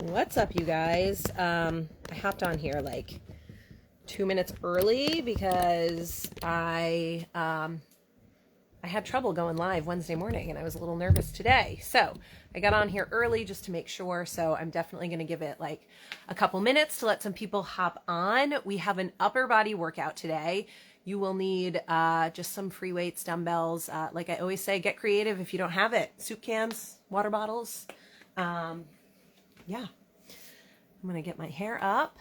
What's up, you guys? I hopped on here like 2 minutes early because I had trouble going live Wednesday morning and I was a little nervous today. So I got on here early just to make sure. So I'm definitely going to give it like a couple minutes to let some people hop on. We have an upper body workout today. You will need just some free weights, dumbbells. Like I always say, get creative if you don't have it. Soup cans, water bottles. Yeah. I'm going to get my hair up.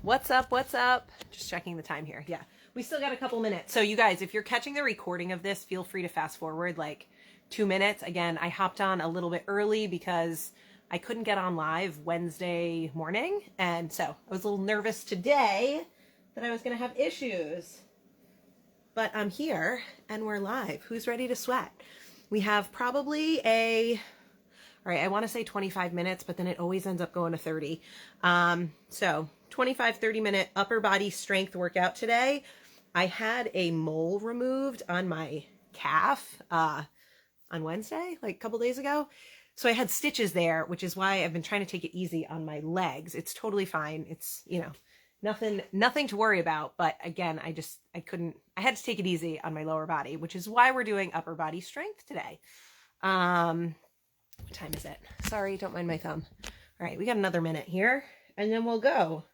What's up? What's up? Just checking the time here. Yeah. We still got a couple minutes. So you guys, if you're catching the recording of this, feel free to fast forward like 2 minutes. Again, I hopped on a little bit early because I couldn't get on live Wednesday morning. And so I was a little nervous today that I was going to have issues. But I'm here and we're live. Who's ready to sweat? We have probably all right, I want to say 25 minutes, but then it always ends up going to 30. So 25, 30-minute upper body strength workout today. I had a mole removed on my calf on Wednesday, like a couple days ago. So I had stitches there, which is why I've been trying to take it easy on my legs. It's totally fine. It's, nothing to worry about. But again, I had to take it easy on my lower body, which is why we're doing upper body strength today. What time is it? Sorry, don't mind my thumb. All right, we got another minute here, and then we'll go.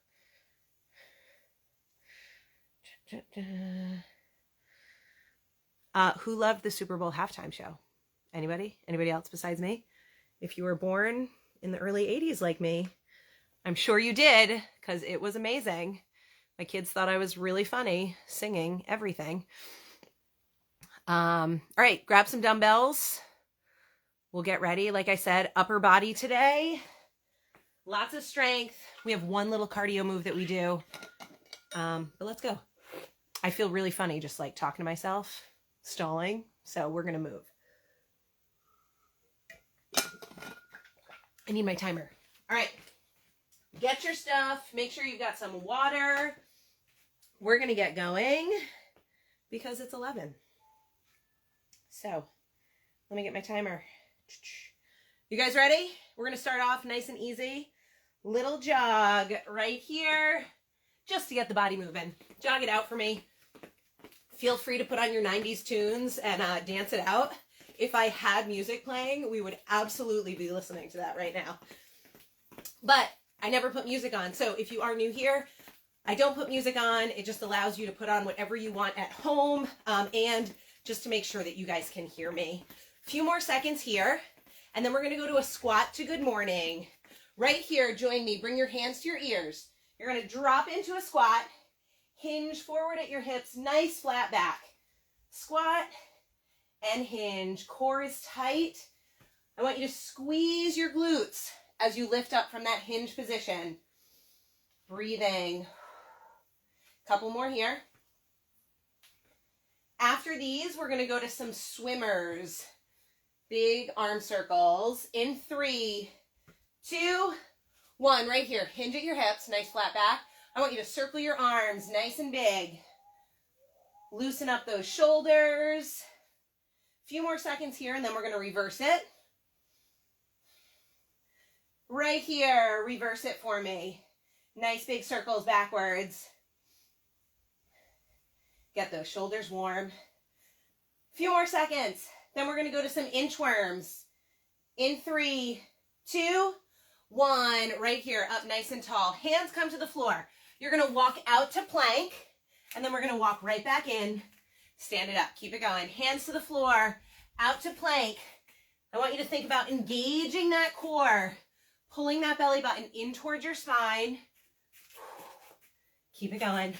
Who loved the Super Bowl halftime show? Anybody? Anybody else besides me? If you were born in the early 80s like me, I'm sure you did, because it was amazing. My kids thought I was really funny, singing everything. All right, grab some dumbbells. We'll get ready. Like I said, upper body today. Lots of strength. We have one little cardio move that we do. But let's go. I feel really funny just like talking to myself, stalling. So we're going to move. I need my timer. All right. Get your stuff. Make sure you've got some water. We're going to get going because it's 11. So let me get my timer. You guys ready? We're going to start off nice and easy. Little jog right here just to get the body moving. Jog it out for me. Feel free to put on your 90s tunes and dance it out. If I had music playing, we would absolutely be listening to that right now. But I never put music on. So if you are new here, I don't put music on. It just allows you to put on whatever you want at home and just to make sure that you guys can hear me. Few more seconds here, and then we're going to go to a squat to good morning. Right here, join me. Bring your hands to your ears. You're going to drop into a squat, hinge forward at your hips, nice flat back. Squat and hinge. Core is tight. I want you to squeeze your glutes as you lift up from that hinge position. Breathing. Couple more here. After these, we're going to go to some swimmers. Big arm circles in 3, 2, 1. Right here. Hinge at your hips. Nice flat back. I want you to circle your arms nice and big. Loosen up those shoulders. A few more seconds here, and then we're going to reverse it. Right here. Reverse it for me. Nice big circles backwards. Get those shoulders warm. A few more seconds. Then we're going to go to some inchworms. In 3, 2, 1. Right here, up nice and tall. Hands come to the floor. You're going to walk out to plank, and then we're going to walk right back in. Stand it up. Keep it going. Hands to the floor, out to plank. I want you to think about engaging that core, pulling that belly button in towards your spine. Keep it going.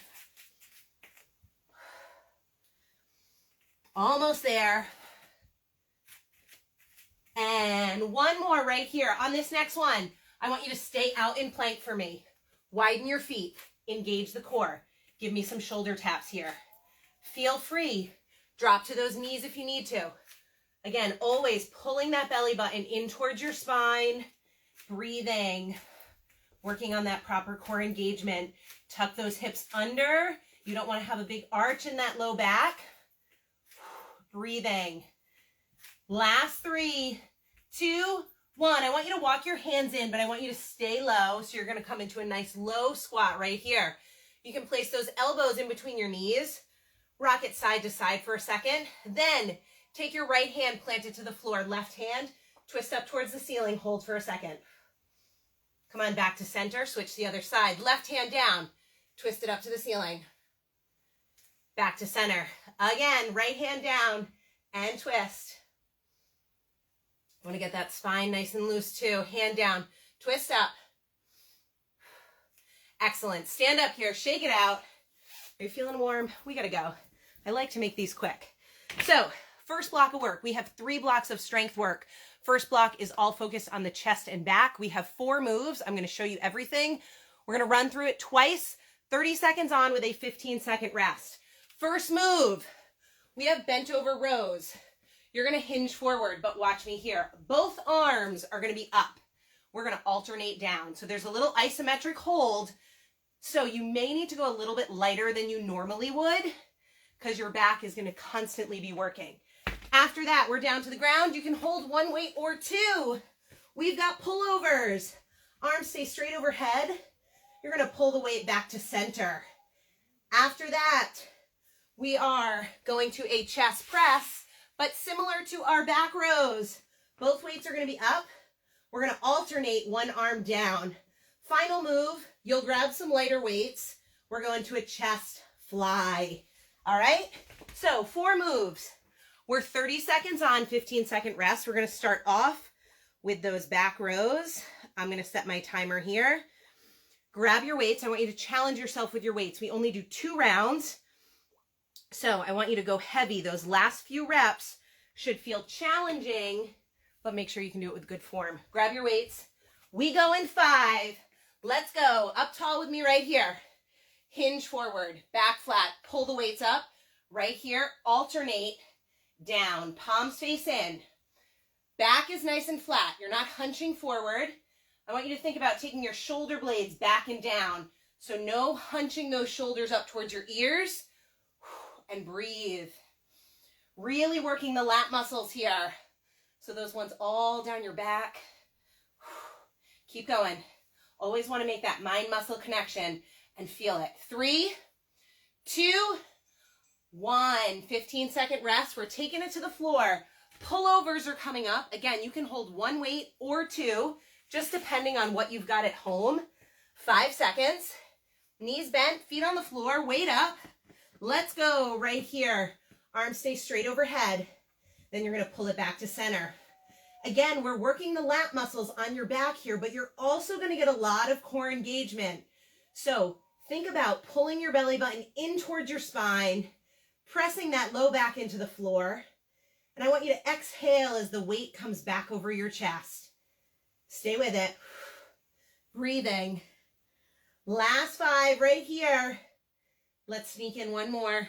Almost there. And one more right here. On this next one, I want you to stay out in plank for me. Widen your feet. Engage the core. Give me some shoulder taps here. Feel free. Drop to those knees if you need to. Again, always pulling that belly button in towards your spine. Breathing. Working on that proper core engagement. Tuck those hips under. You don't want to have a big arch in that low back. Breathing. Last 3, 2, 1. I want you to walk your hands in, but I want you to stay low. So you're going to come into a nice low squat right here. You can place those elbows in between your knees. Rock it side to side for a second. Then take your right hand, plant it to the floor. Left hand, twist up towards the ceiling. Hold for a second. Come on back to center. Switch the other side. Left hand down. Twist it up to the ceiling. Back to center. Again, right hand down and twist. Want to get that spine nice and loose too. Hand down, twist up. Excellent. Stand up here, shake it out. Are you feeling warm? We got to go. I like to make these quick. So first block of work, we have 3 blocks of strength work. First block is all focused on the chest and back. We have 4 moves. I'm going to show you everything. We're going to run through it twice, 30 seconds on with a 15-second rest. First move, we have bent over rows. You're going to hinge forward, but watch me here. Both arms are going to be up. We're going to alternate down. So there's a little isometric hold. So you may need to go a little bit lighter than you normally would because your back is going to constantly be working. After that, we're down to the ground. You can hold 1 weight or 2. We've got pullovers. Arms stay straight overhead. You're going to pull the weight back to center. After that, we are going to a chest press. But similar to our back rows, both weights are going to be up. We're going to alternate one arm down. Final move, you'll grab some lighter weights. We're going to a chest fly. All right? So 4 moves. We're 30 seconds on, 15-second rest. We're going to start off with those back rows. I'm going to set my timer here. Grab your weights. I want you to challenge yourself with your weights. We only do 2 rounds. So I want you to go heavy. Those last few reps should feel challenging, but make sure you can do it with good form. Grab your weights. We go in 5. Let's go. Up tall with me right here. Hinge forward, back flat. Pull the weights up. Right here, alternate down. Palms face in. Back is nice and flat. You're not hunching forward. I want you to think about taking your shoulder blades back and down. So no hunching those shoulders up towards your ears. And breathe. Really working the lat muscles here. So those ones all down your back. Keep going. Always want to make that mind muscle connection and feel it. 3, 2, 1. 15-second rest. We're taking it to the floor. Pullovers are coming up. Again, you can hold 1 weight or 2, just depending on what you've got at home. 5 seconds. Knees bent, feet on the floor, weight up. Let's go right here. Arms stay straight overhead. Then you're going to pull it back to center. Again, we're working the lat muscles on your back here, but you're also going to get a lot of core engagement. So think about pulling your belly button in towards your spine, pressing that low back into the floor. And I want you to exhale as the weight comes back over your chest. Stay with it. Breathing. Last 5 right here. Let's sneak in 1 more.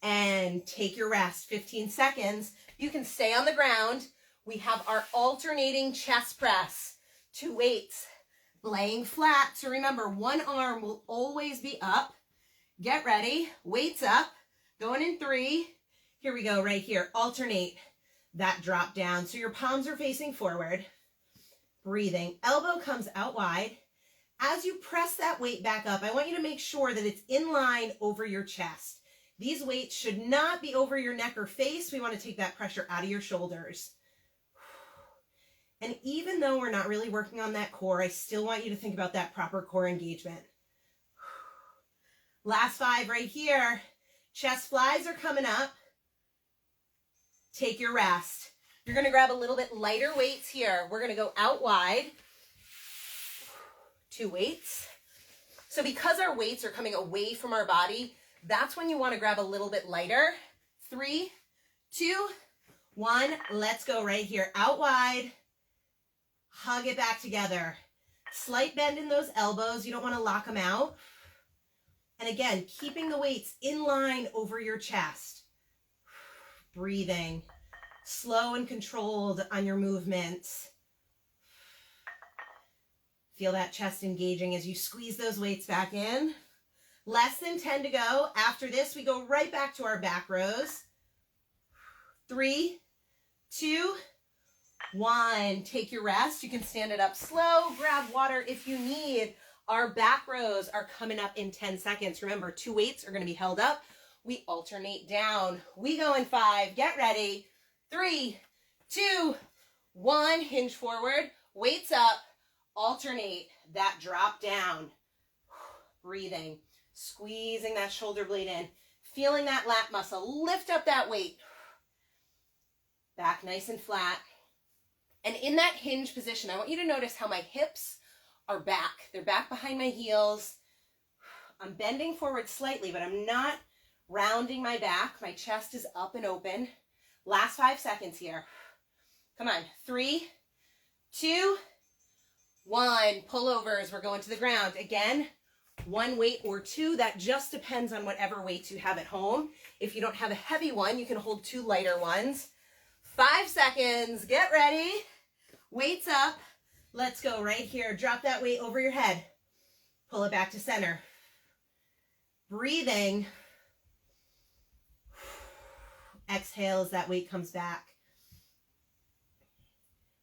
And take your rest. 15 seconds. You can stay on the ground. We have our alternating chest press. 2 weights. Laying flat. So remember, 1 arm will always be up. Get ready. Weights up. Going in 3. Here we go right here. Alternate that drop down. So your palms are facing forward. Breathing. Elbow comes out wide. As you press that weight back up, I want you to make sure that it's in line over your chest. These weights should not be over your neck or face. We want to take that pressure out of your shoulders. And even though we're not really working on that core, I still want you to think about that proper core engagement. Last 5 right here. Chest flies are coming up. Take your rest. You're going to grab a little bit lighter weights here. We're going to go out wide. 2 weights. So because our weights are coming away from our body, that's when you want to grab a little bit lighter. 3, 2, 1. Let's go right here. Out wide. Hug it back together. Slight bend in those elbows. You don't want to lock them out. And again, keeping the weights in line over your chest. Breathing. Slow and controlled on your movements. Feel that chest engaging as you squeeze those weights back in. Less than 10 to go. After this, we go right back to our back rows. 3, 2, 1. Take your rest. You can stand it up slow. Grab water if you need. Our back rows are coming up in 10 seconds. Remember, 2 weights are going to be held up. We alternate down. We go in 5. Get ready. 3, 2, 1. Hinge forward. Weights up. Alternate. That drop down. Breathing. Squeezing that shoulder blade in. Feeling that lat muscle. Lift up that weight. Back nice and flat. And in that hinge position, I want you to notice how my hips are back. They're back behind my heels. I'm bending forward slightly, but I'm not rounding my back. My chest is up and open. Last 5 seconds here. Come on. 3, 2, 1. Pullovers. We're going to the ground. Again, 1 weight or 2. That just depends on whatever weights you have at home. If you don't have a heavy one, you can hold 2 lighter ones. 5 seconds. Get ready. Weights up. Let's go right here. Drop that weight over your head. Pull it back to center. Breathing. Exhale as that weight comes back.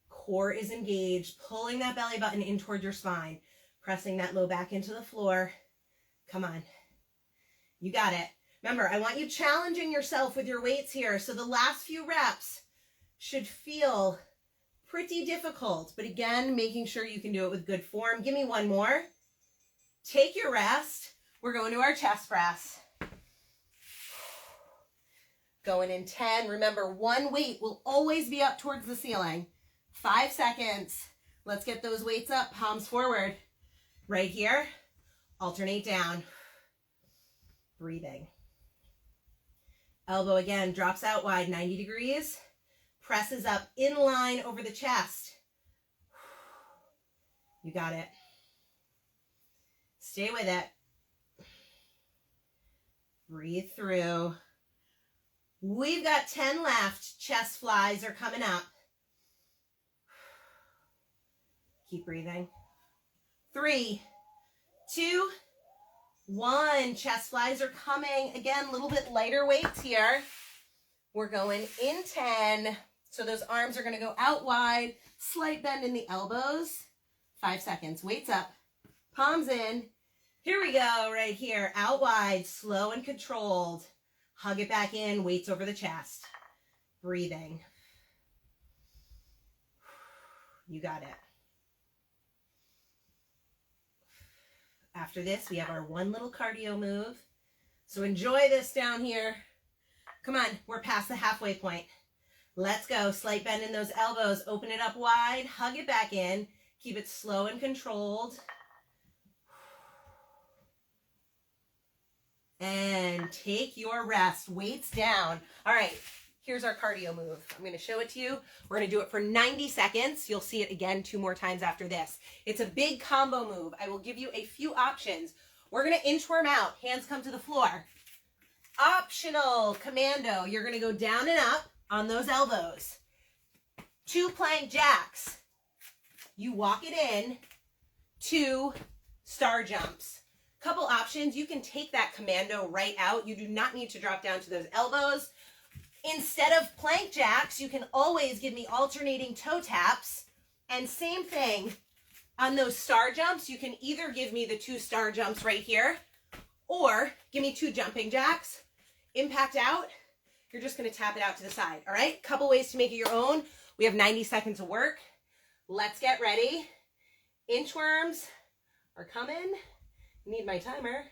Core is engaged. Pulling that belly button in toward your spine. Pressing that low back into the floor. Come on. You got it. Remember, I want you challenging yourself with your weights here. So the last few reps should feel pretty difficult, but again, making sure you can do it with good form. Give me 1 more. Take your rest. We're going to our chest press. Going in 10. Remember, 1 weight will always be up towards the ceiling. 5 seconds. Let's get those weights up. Palms forward. Right here. Alternate down. Breathing. Elbow again drops out wide, 90 degrees. Presses up in line over the chest. You got it. Stay with it. Breathe through. We've got 10 left. Chest flies are coming up. Keep breathing. 3, 2, 1. Chest flies are coming. Again, a little bit lighter weights here. We're going in 10. So those arms are going to go out wide. Slight bend in the elbows. 5 seconds. Weights up. Palms in. Here we go. Right here. Out wide. Slow and controlled. Hug it back in. Weights over the chest. Breathing. You got it. After this, we have our 1 little cardio move. So enjoy this down here. Come on. We're past the halfway point. Let's go. Slight bend in those elbows. Open it up wide. Hug it back in. Keep it slow and controlled. And take your rest. Weights down. All right. Here's our cardio move. I'm going to show it to you. We're going to do it for 90 seconds. You'll see it again 2 more times after this. It's a big combo move. I will give you a few options. We're going to inchworm out. Hands come to the floor. Optional commando. You're going to go down and up on those elbows. 2 plank jacks. You walk it in. 2 star jumps. Couple options. You can take that commando right out. You do not need to drop down to those elbows. Instead of plank jacks, you can always give me alternating toe taps. And same thing on those star jumps. You can either give me the 2 star jumps right here, or give me 2 jumping jacks. Impact out. You're just going to tap it out to the side. All right. Couple ways to make it your own. We have 90 seconds of work. Let's get ready. Inchworms are coming. Need my timer.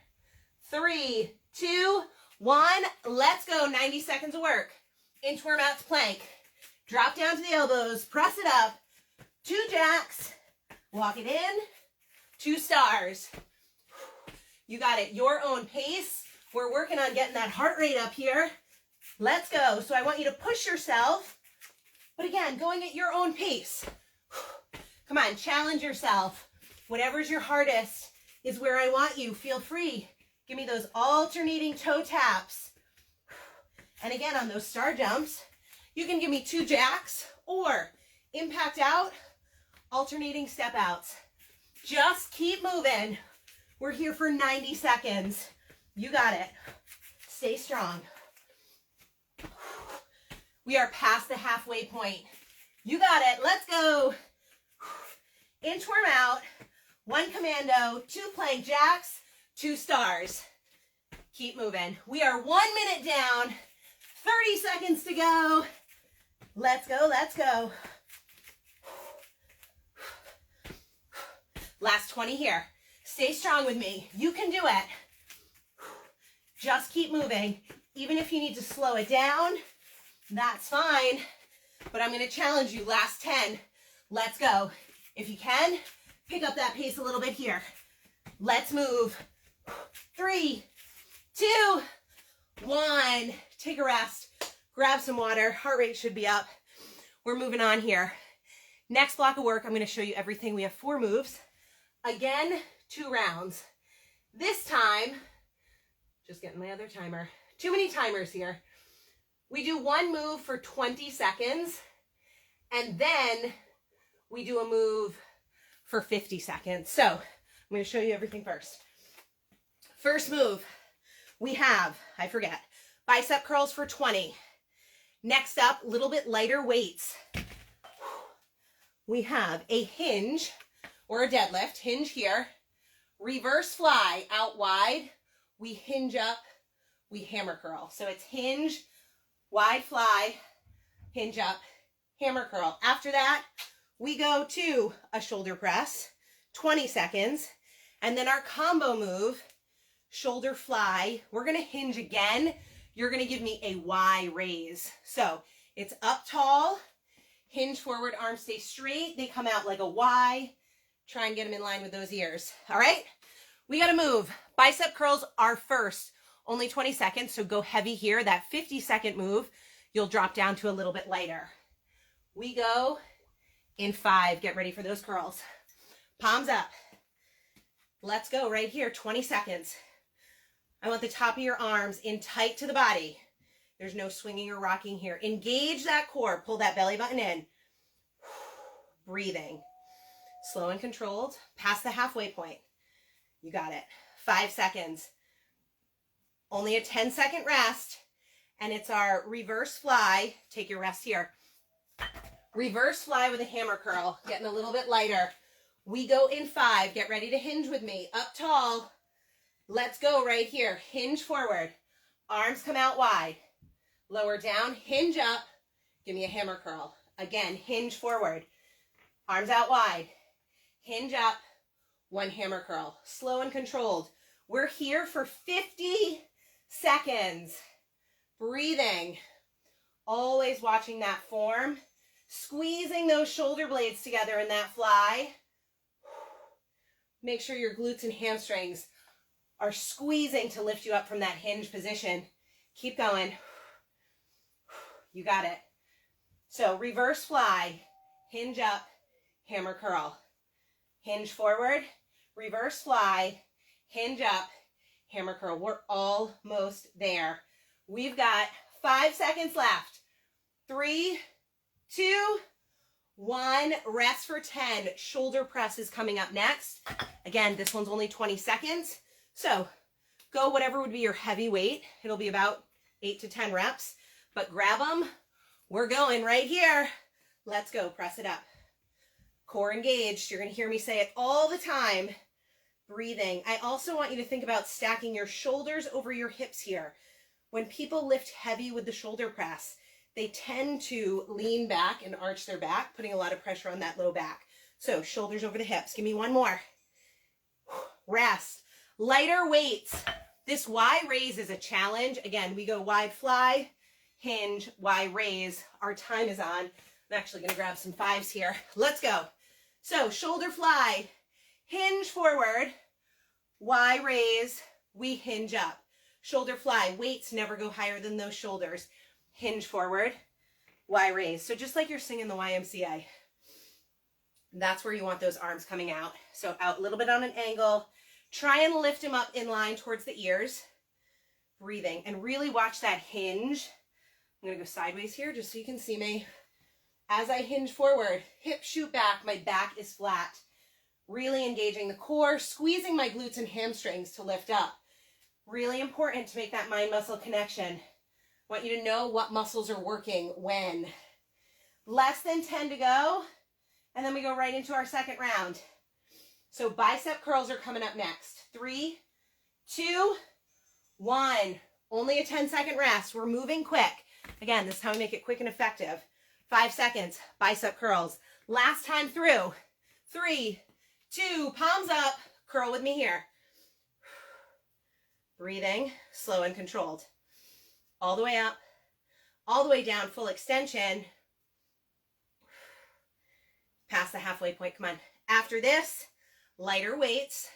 3, 2, 1. Let's go. 90 seconds of work. Inchworm out to plank. Drop down to the elbows. Press it up. 2 jacks. Walk it in. 2 stars. You got it. Your own pace. We're working on getting that heart rate up here. Let's go. So I want you to push yourself. But again, going at your own pace. Come on. Challenge yourself. Whatever's your hardest is where I want you. Feel free. Give me those alternating toe taps. And again, on those star jumps, you can give me 2 jacks or impact out, alternating step outs. Just keep moving. We're here for 90 seconds. You got it. Stay strong. We are past the halfway point. You got it. Let's go. Inchworm out. 1 commando, 2 plank jacks, 2 stars. Keep moving. We are 1 minute down. 30 seconds to go. Let's go. Let's go. Last 20 here. Stay strong with me. You can do it. Just keep moving. Even if you need to slow it down, that's fine. But I'm going to challenge you. Last 10. Let's go. If you can, pick up that pace a little bit here. Let's move. 3, 2, 1. Take a rest. Grab some water. Heart rate should be up. We're moving on here. Next block of work, I'm going to show you everything. We have 4 moves. Again, 2 rounds. This time, just getting my other timer. Too many timers here. We do 1 move for 20 seconds, and then we do a move for 50 seconds. So I'm going to show you everything first. First move, we have, bicep curls for 20. Next up, a little bit lighter weights. We have a hinge or a deadlift. Hinge here. Reverse fly out wide. We hinge up. We hammer curl. So it's hinge, wide fly, hinge up, hammer curl. After that, we go to a shoulder press, 20 seconds. And then our combo move, shoulder fly. We're going to hinge again. You're going to give me a Y raise. So it's up tall, hinge forward, arms stay straight. They come out like a Y. Try and get them in line with those ears. All right? We got to move. Bicep curls are first. Only 20 seconds, so go heavy here. That 50-second move, you'll drop down to a little bit lighter. We go in 5. Get ready for those curls. Palms up. Let's go right here, 20 seconds. I want the top of your arms in tight to the body. There's no swinging or rocking here. Engage that core. Pull that belly button in. Breathing. Slow and controlled. Past the halfway point. You got it. 5 seconds. Only a 10-second rest. And it's our reverse fly. Take your rest here. Reverse fly with a hammer curl. Getting a little bit lighter. We go in 5. Get ready to hinge with me. Up tall. Let's go right here. Hinge forward. Arms come out wide. Lower down. Hinge up. Give me a hammer curl. Again, hinge forward. Arms out wide. Hinge up. 1 hammer curl. Slow and controlled. We're here for 50 seconds. Breathing. Always watching that form. Squeezing those shoulder blades together in that fly. Make sure your glutes and hamstrings are squeezing to lift you up from that hinge position. Keep going. You got it. So reverse fly, hinge up, hammer curl. Hinge forward, reverse fly, hinge up, hammer curl. We're almost there. We've got 5 seconds left. 3, 2, 1. Rest for 10. Shoulder press is coming up next. Again, this one's only 20 seconds. So go whatever would be your heavy weight. It'll be about 8 to 10 reps, but grab them. We're going right here. Let's go. Press it up. Core engaged. You're going to hear me say it all the time. Breathing. I also want you to think about stacking your shoulders over your hips here. When people lift heavy with the shoulder press, they tend to lean back and arch their back, putting a lot of pressure on that low back. So shoulders over the hips. Give me 1 more. Rest. Lighter weights. This Y raise is a challenge. Again, we go wide fly, hinge, Y raise. Our time is on. I'm actually going to grab some 5s here. Let's go. So shoulder fly, hinge forward, Y raise, we hinge up. Shoulder fly, weights never go higher than those shoulders. Hinge forward, Y raise. So just like you're singing the YMCA, that's where you want those arms coming out. So out a little bit on an angle. Try and lift them up in line towards the ears. Breathing. And really watch that hinge. I'm going to go sideways here just so you can see me. As I hinge forward, hips shoot back, my back is flat. Really engaging the core, squeezing my glutes and hamstrings to lift up. Really important to make that mind-muscle connection. I want you to know what muscles are working when. Less than 10 to go. And then we go right into our second round. So bicep curls are coming up next. 3, 2, 1. Only a 10-second rest. We're moving quick. Again, this is how we make it quick and effective. 5 seconds, bicep curls. Last time through. 3, 2, palms up. Curl with me here. Breathing, slow and controlled. All the way up, all the way down, full extension. Past the halfway point, come on. After this, lighter weights.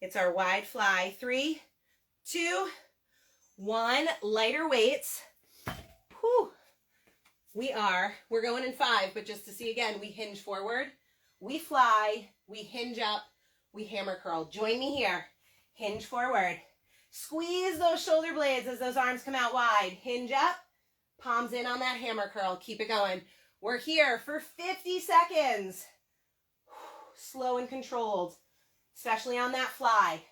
It's our wide fly. 3, 2, 1. Lighter weights. Whew. We're going in 5, but just to see again, we hinge forward, we fly, we hinge up, we hammer curl. Join me here. Hinge forward. Squeeze those shoulder blades as those arms come out wide. Hinge up, palms in on that hammer curl. Keep it going. We're here for 50 seconds. Slow and controlled, especially on that fly.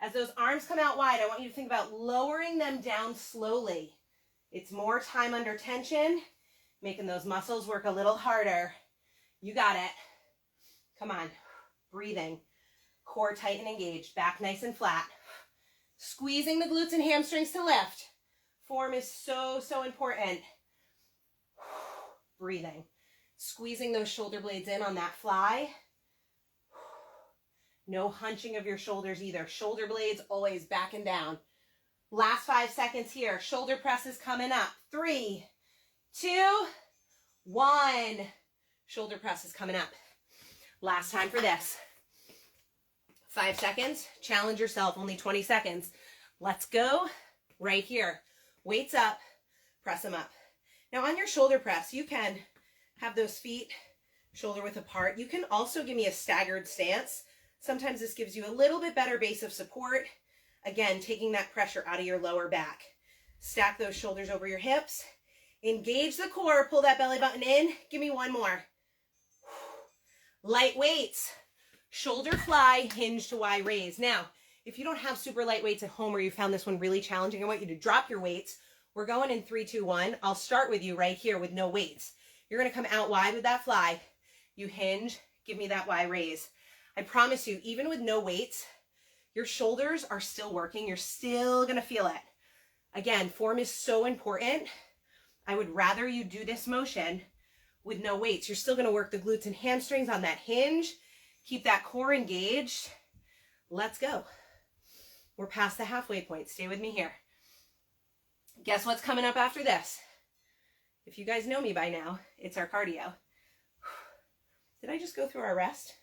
As those arms come out wide, I want you to think about lowering them down slowly. It's more time under tension, making those muscles work a little harder. You got it. Come on. Breathing. Core tight and engaged. Back nice and flat. Squeezing the glutes and hamstrings to lift. Form is so, so important. Breathing. Squeezing those shoulder blades in on that fly. No hunching of your shoulders either. Shoulder blades always back and down. Last 5 seconds here. Shoulder presses coming up. 3, 2, 1. Shoulder presses coming up. Last time for this. 5 seconds. Challenge yourself. Only 20 seconds. Let's go. Right here. Weights up. Press them up. Now on your shoulder press, you can have those feet shoulder width apart. You can also give me a staggered stance. Sometimes this gives you a little bit better base of support. Again, taking that pressure out of your lower back. Stack those shoulders over your hips. Engage the core. Pull that belly button in. Give me one more. Light weights. Shoulder fly, hinge to Y raise. Now, if you don't have super light weights at home or you found this one really challenging, I want you to drop your weights. We're going in 3, 2, 1. I'll start with you right here with no weights. You're going to come out wide with that fly. You hinge. Give me that Y raise. I promise you, even with no weights, your shoulders are still working. You're still going to feel it. Again, form is so important. I would rather you do this motion with no weights. You're still going to work the glutes and hamstrings on that hinge. Keep that core engaged. Let's go. We're past the halfway point. Stay with me here. Guess what's coming up after this? If you guys know me by now, it's our cardio. Did I just go through our rest?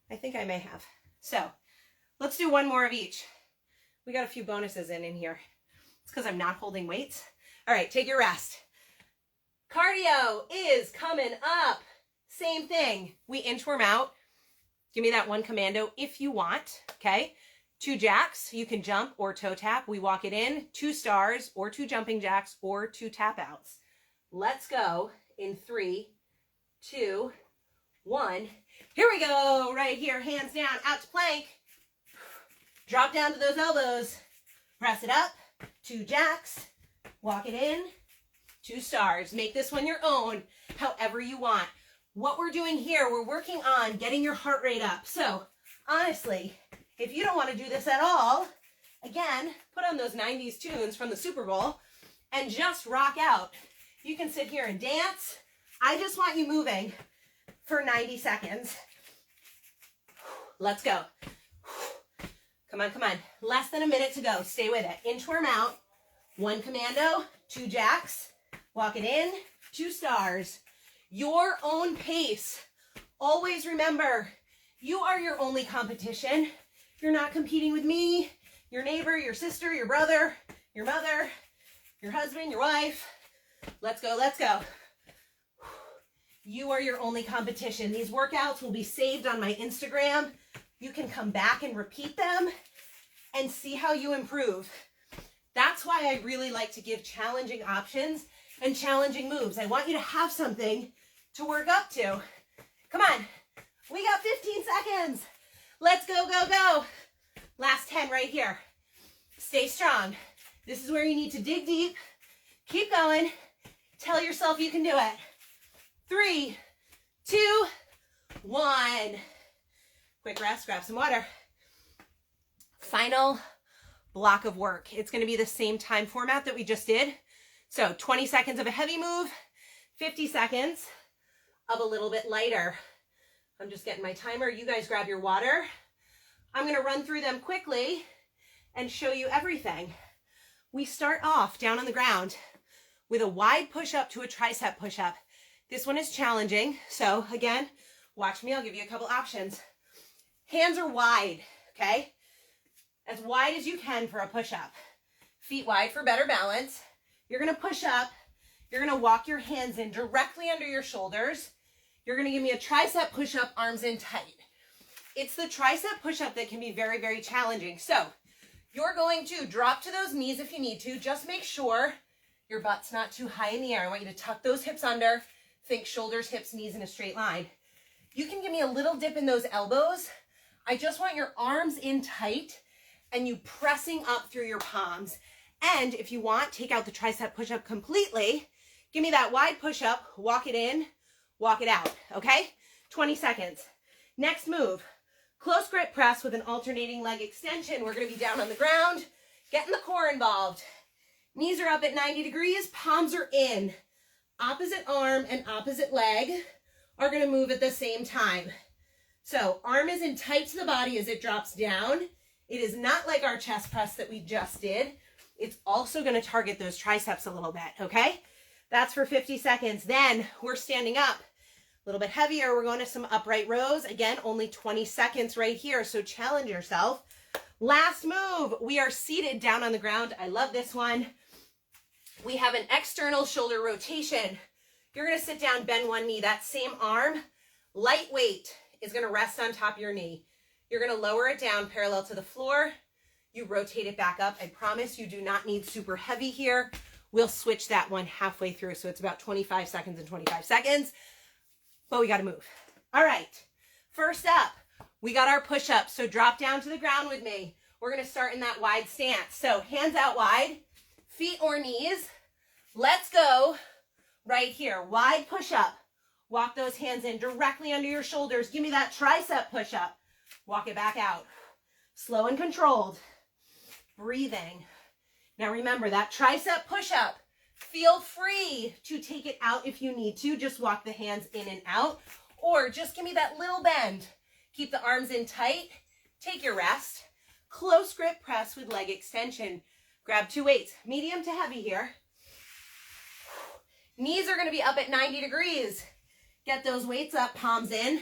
I think I may have. So let's do one more of each. We got a few bonuses in here. It's because I'm not holding weights. All right, take your rest. Cardio is coming up. Same thing. We inchworm out. Give me that one commando if you want, okay? 2 jacks, you can jump or toe tap. We walk it in. 2 stars or 2 jumping jacks or 2 tap outs. Let's go in 3, 2, 1. Here we go. Right here, hands down, out to plank. Drop down to those elbows. Press it up. 2 jacks. Walk it in. 2 stars. Make this one your own, however you want. What we're doing here, we're working on getting your heart rate up. So honestly, if you don't want to do this at all, again, put on those 90s tunes from the Super Bowl and just rock out. You can sit here and dance. I just want you moving for 90 seconds. Let's go. Come on, come on. Less than a minute to go. Stay with it. Inchworm out. 1 commando, 2 jacks. Walk it in. 2 stars. Your own pace. Always remember, you are your only competition. You're not competing with me, your neighbor, your sister, your brother, your mother, your husband, your wife. Let's go, let's go. You are your only competition. These workouts will be saved on my Instagram. You can come back and repeat them and see how you improve. That's why I really like to give challenging options and challenging moves. I want you to have something to work up to. Come on. We got 15 seconds. Let's go, go, go. Last 10 right here. Stay strong. This is where you need to dig deep. Keep going. Tell yourself you can do it. 3, 2, 1. Quick rest, grab some water. Final block of work. It's going to be the same time format that we just did. So 20 seconds of a heavy move, 50 seconds of a little bit lighter. I'm just getting my timer. You guys grab your water. I'm going to run through them quickly and show you everything. We start off down on the ground with a wide push-up to a tricep push-up. This one is challenging. So again, watch me. I'll give you a couple options. Hands are wide, okay? As wide as you can for a push-up. Feet wide for better balance. You're going to push up. You're going to walk your hands in directly under your shoulders. You're going to give me a tricep push-up, arms in tight. It's the tricep push-up that can be very, very challenging. So you're going to drop to those knees if you need to. Just make sure your butt's not too high in the air. I want you to tuck those hips under. Think shoulders, hips, knees in a straight line. You can give me a little dip in those elbows. I just want your arms in tight and you pressing up through your palms. And if you want, take out the tricep push-up completely. Give me that wide push-up, walk it in, walk it out, okay? 20 seconds. Next move, close grip press with an alternating leg extension. We're gonna be down on the ground, getting the core involved. Knees are up at 90 degrees, palms are in. Opposite arm and opposite leg are gonna move at the same time. So arm is in tight to the body as it drops down. It is not like our chest press that we just did. It's also going to target those triceps a little bit, okay? That's for 50 seconds. Then we're standing up a little bit heavier. We're going to some upright rows. Again, only 20 seconds right here, so challenge yourself. Last move, we are seated down on the ground. I love this one. We have an external shoulder rotation. You're going to sit down, bend one knee. That same arm, lightweight, is going to rest on top of your knee. You're going to lower it down parallel to the floor. You rotate it back up. I promise you do not need super heavy here. We'll switch that one halfway through. So it's about 25 seconds and 25 seconds, but we got to move. All right. First up, we got our push-up. So drop down to the ground with me. We're going to start in that wide stance. So hands out wide, feet or knees. Let's go right here. Wide push-up. Walk those hands in directly under your shoulders. Give me that tricep push-up. Walk it back out. Slow and controlled. Breathing. Now remember that tricep push-up. Feel free to take it out if you need to. Just walk the hands in and out. Or just give me that little bend. Keep the arms in tight. Take your rest. Close grip press with leg extension. Grab 2 weights. Medium to heavy here. Knees are going to be up at 90 degrees. Get those weights up. Palms in.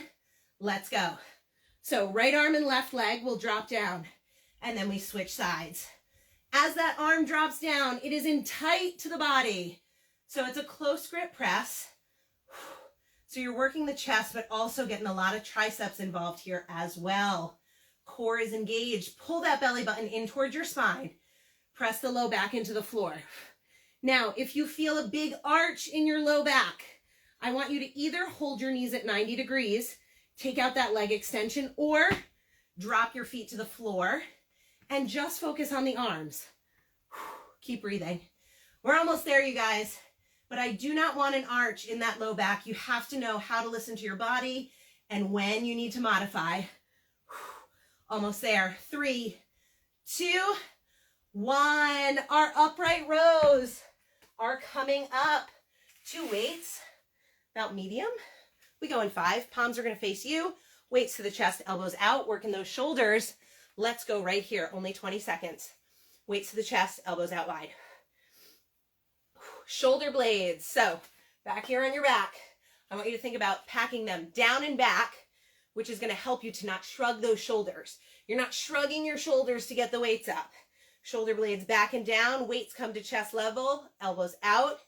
Let's go. So right arm and left leg will drop down, and then we switch sides. As that arm drops down, it is in tight to the body. So it's a close grip press. So you're working the chest, but also getting a lot of triceps involved here as well. Core is engaged. Pull that belly button in towards your spine. Press the low back into the floor. Now, if you feel a big arch in your low back, I want you to either hold your knees at 90 degrees, take out that leg extension, or drop your feet to the floor and just focus on the arms. Keep breathing. We're almost there, you guys, but I do not want an arch in that low back. You have to know how to listen to your body and when you need to modify. Almost there. 3, 2, 1. Our upright rows are coming up. 2 weights, about medium. We go in 5. Palms are going to face you. Weights to the chest, elbows out, working those shoulders. Let's go right here. Only 20 seconds. Weights to the chest, elbows out wide. Shoulder blades. So back here on your back, I want you to think about packing them down and back, which is going to help you to not shrug those shoulders. You're not shrugging your shoulders to get the weights up. Shoulder blades back and down. Weights come to chest level, elbows out.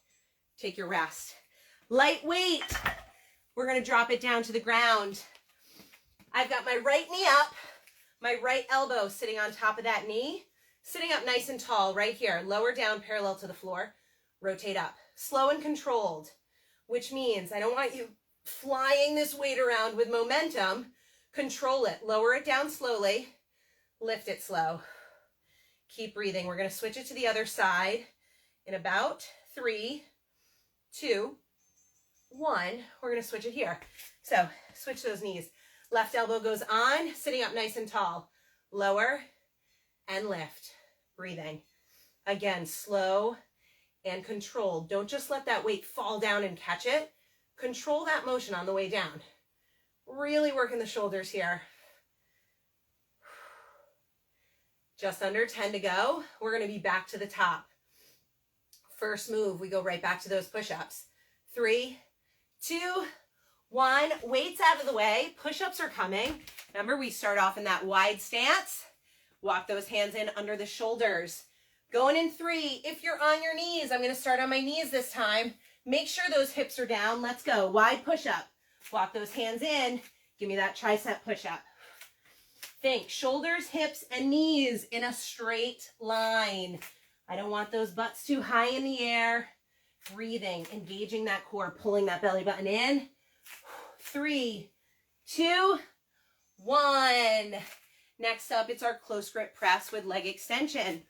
Take your rest. Light weight. We're going to drop it down to the ground. I've got my right knee up, my right elbow sitting on top of that knee, sitting up nice and tall right here. Lower down parallel to the floor. Rotate up. Slow and controlled, which means I don't want you flying this weight around with momentum. Control it. Lower it down slowly. Lift it slow. Keep breathing. We're going to switch it to the other side in about 3, 2, 1. We're going to switch it here. So switch those knees. Left elbow goes on, sitting up nice and tall. Lower and lift. Breathing. Again, slow and controlled. Don't just let that weight fall down and catch it. Control that motion on the way down. Really working the shoulders here. Just under 10 to go. We're going to be back to the top. First move, we go right back to those push-ups. 3, 2, 1. Weights out of the way. Push-ups are coming. Remember, we start off in that wide stance. Walk those hands in under the shoulders. Going in 3. If you're on your knees, I'm going to start on my knees this time. Make sure those hips are down. Let's go. Wide push-up. Walk those hands in. Give me that tricep push-up. Think shoulders, hips, and knees in a straight line. I don't want those butts too high in the air. Breathing, engaging that core, pulling that belly button in. 3, 2, 1. Next up, it's our close grip press with leg extension.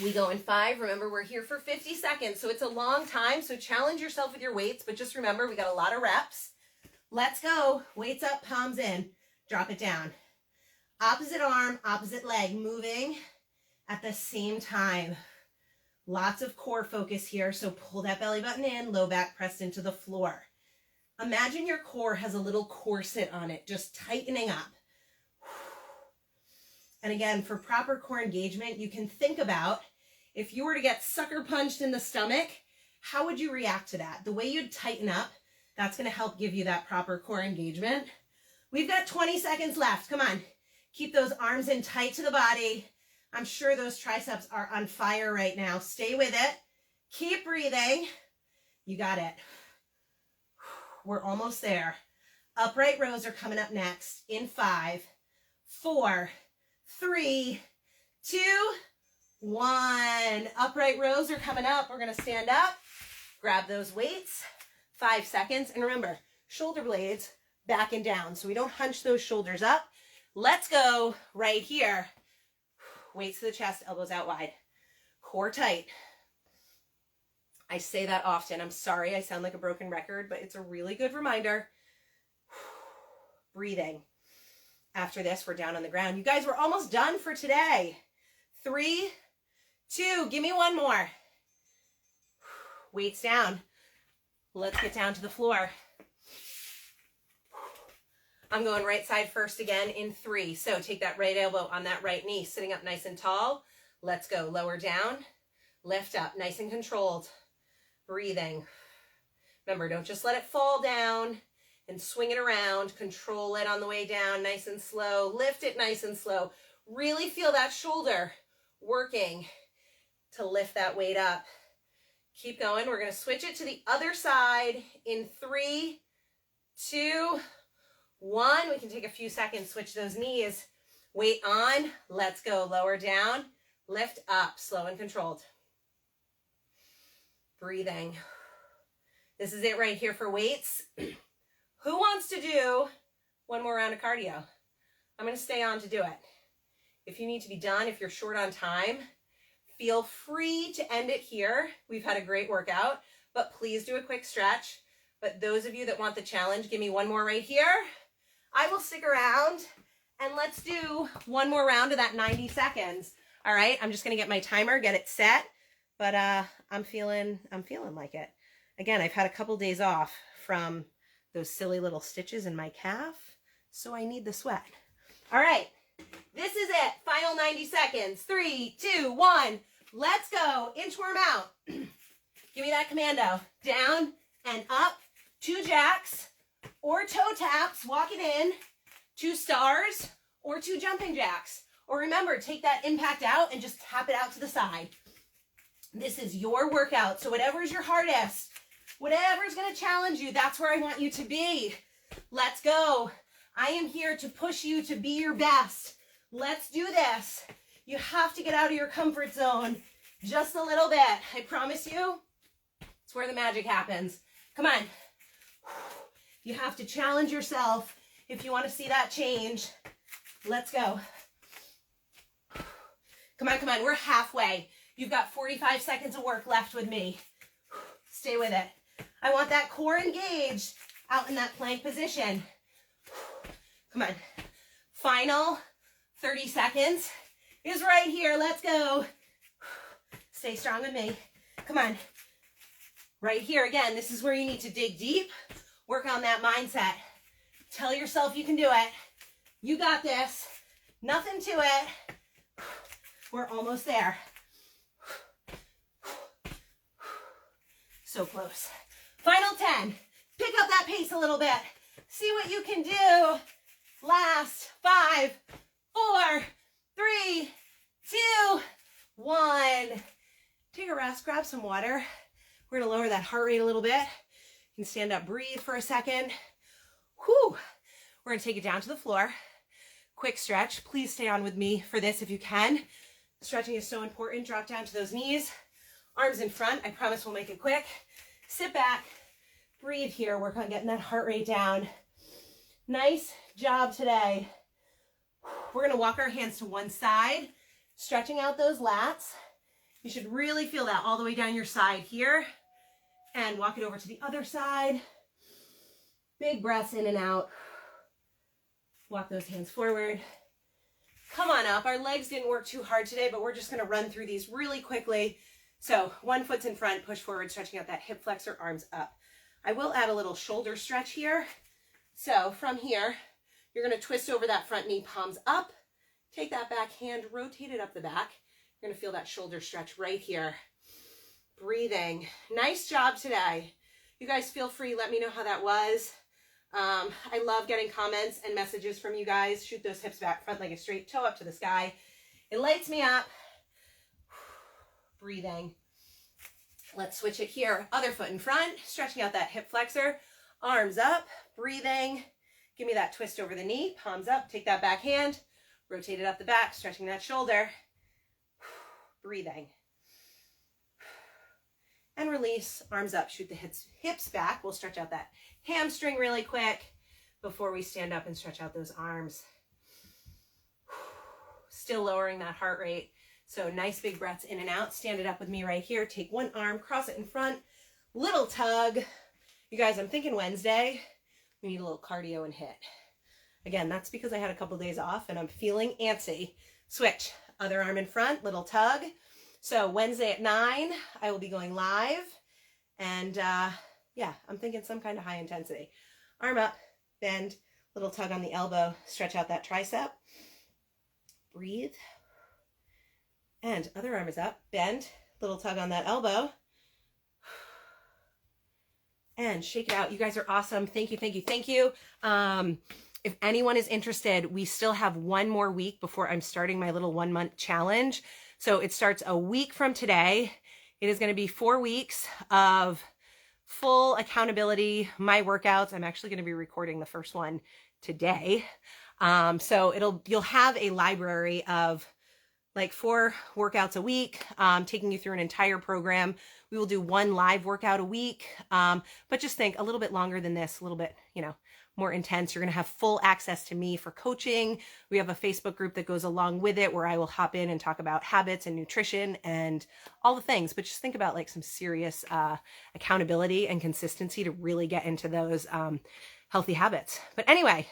We go in 5. Remember, we're here for 50 seconds, so it's a long time. So challenge yourself with your weights, but just remember, we got a lot of reps. Let's go. Weights up, palms in. Drop it down. Opposite arm, opposite leg, moving at the same time. Lots of core focus here, so pull that belly button in, low back pressed into the floor. Imagine your core has a little corset on it, just tightening up. And again, for proper core engagement, you can think about if you were to get sucker punched in the stomach, how would you react to that? The way you'd tighten up, that's going to help give you that proper core engagement. We've got 20 seconds left. Come on. Keep those arms in tight to the body. I'm sure those triceps are on fire right now. Stay with it. Keep breathing. You got it. We're almost there. Upright rows are coming up next in 5, 4, 3, 2, 1. Upright rows are coming up. We're going to stand up. Grab those weights. 5 seconds. And remember, shoulder blades back and down so we don't hunch those shoulders up. Let's go right here. Weights to the chest, elbows out wide. Core tight. I say that often. I'm sorry I sound like a broken record, but it's a really good reminder. Breathing. After this, we're down on the ground. You guys, we're almost done for today. 3, 2, give me one more. Weights down. Let's get down to the floor. I'm going right side first again in 3. So take that right elbow on that right knee, sitting up nice and tall. Let's go. Lower down, lift up, nice and controlled. Breathing. Remember, don't just let it fall down and swing it around. Control it on the way down, nice and slow. Lift it nice and slow. Really feel that shoulder working to lift that weight up. Keep going. We're going to switch it to the other side in 3, 2, 1. We can take a few seconds, switch those knees. Weight on. Let's go. Lower down, lift up, slow and controlled. Breathing. This is it right here for weights. Who wants to do one more round of cardio? I'm going to stay on to do it. If you need to be done, if you're short on time, feel free to end it here. We've had a great workout, but please do a quick stretch. But those of you that want the challenge, give me one more right here. I will stick around and let's do one more round of that 90 seconds. All right, I'm just going to get my timer, get it set, but I'm feeling like it. Again, I've had a couple days off from those silly little stitches in my calf, so I need the sweat. All right, this is it. Final 90 seconds. 3, 2, 1. Let's go. Inchworm out. Give me that commando. Down and up. 2 jacks or toe taps. Walk it in. 2 stars or 2 jumping jacks. Or remember, take that impact out and just tap it out to the side. This is your workout. So whatever's your hardest, whatever's going to challenge you, that's where I want you to be. Let's go. I am here to push you to be your best. Let's do this. You have to get out of your comfort zone just a little bit. I promise you, it's where the magic happens. Come on. You have to challenge yourself if you want to see that change. Let's go. Come on, come on. We're halfway. You've got 45 seconds of work left with me. Stay with it. I want that core engaged out in that plank position. Come on. Final 30 seconds is right here. Let's go. Stay strong with me. Come on. Right here again, this is where you need to dig deep. Work on that mindset. Tell yourself you can do it. You got this. Nothing to it. We're almost there. So close. Final 10. Pick up that pace a little bit. See what you can do. Last 5, 4, 3, 2, 1. Take a rest, grab some water. We're gonna lower that heart rate a little bit. You can stand up, breathe for a second. Whew. We're gonna take it down to the floor. Quick stretch. Please stay on with me for this if you can. Stretching is so important. Drop down to those knees. Arms in front. I promise we'll make it quick. Sit back. Breathe here. Work on getting that heart rate down. Nice job today. We're going to walk our hands to one side, stretching out those lats. You should really feel that all the way down your side here. And walk it over to the other side. Big breaths in and out. Walk those hands forward. Come on up. Our legs didn't work too hard today, but we're just going to run through these really quickly. So one foot's in front, push forward, stretching out that hip flexor, arms up. I will add a little shoulder stretch here. So from here, you're going to twist over that front knee, palms up. Take that back hand, rotate it up the back. You're going to feel that shoulder stretch right here. Breathing. Nice job today. You guys feel free. Let me know how that was. I love getting comments and messages from you guys. Shoot those hips back, front leg is straight, toe up to the sky. It lights me up. Breathing. Let's switch it here. Other foot in front, stretching out that hip flexor, arms up, breathing. Give me that twist over the knee, palms up, take that back hand, rotate it up the back, stretching that shoulder. Breathing. And release, arms up, shoot the hips back. We'll stretch out that hamstring really quick before we stand up and stretch out those arms. Still lowering that heart rate. So nice big breaths in and out. Stand it up with me right here. Take one arm, cross it in front, little tug. You guys, I'm thinking Wednesday, we need a little cardio and hit. Again, that's because I had a couple of days off and I'm feeling antsy. Switch, other arm in front, little tug. So Wednesday at 9, I will be going live. And yeah, I'm thinking some kind of high intensity. Arm up, bend, little tug on the elbow, stretch out that tricep. Breathe. And other arm is up, bend, little tug on that elbow. And shake it out. You guys are awesome. Thank you, thank you, thank you. If anyone is interested, we still have one more week before I'm starting my little 1 month challenge. So it starts a week from today. It is going to be 4 weeks of full accountability, my workouts. I'm actually going to be recording the first one today. So you'll have a library of like 4 workouts a week, taking you through an entire program. We will do 1 live workout a week, but just think a little bit longer than this, a little bit, more intense. You're going to have full access to me for coaching. We have a Facebook group that goes along with it where I will hop in and talk about habits and nutrition and all the things, but just think about like some serious accountability and consistency to really get into those healthy habits. But anyway,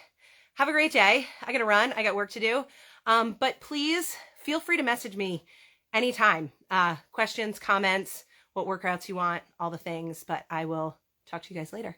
have a great day. I got to run. I got work to do. But please feel free to message me anytime. Questions, comments, what workouts you want, all the things, but I will talk to you guys later.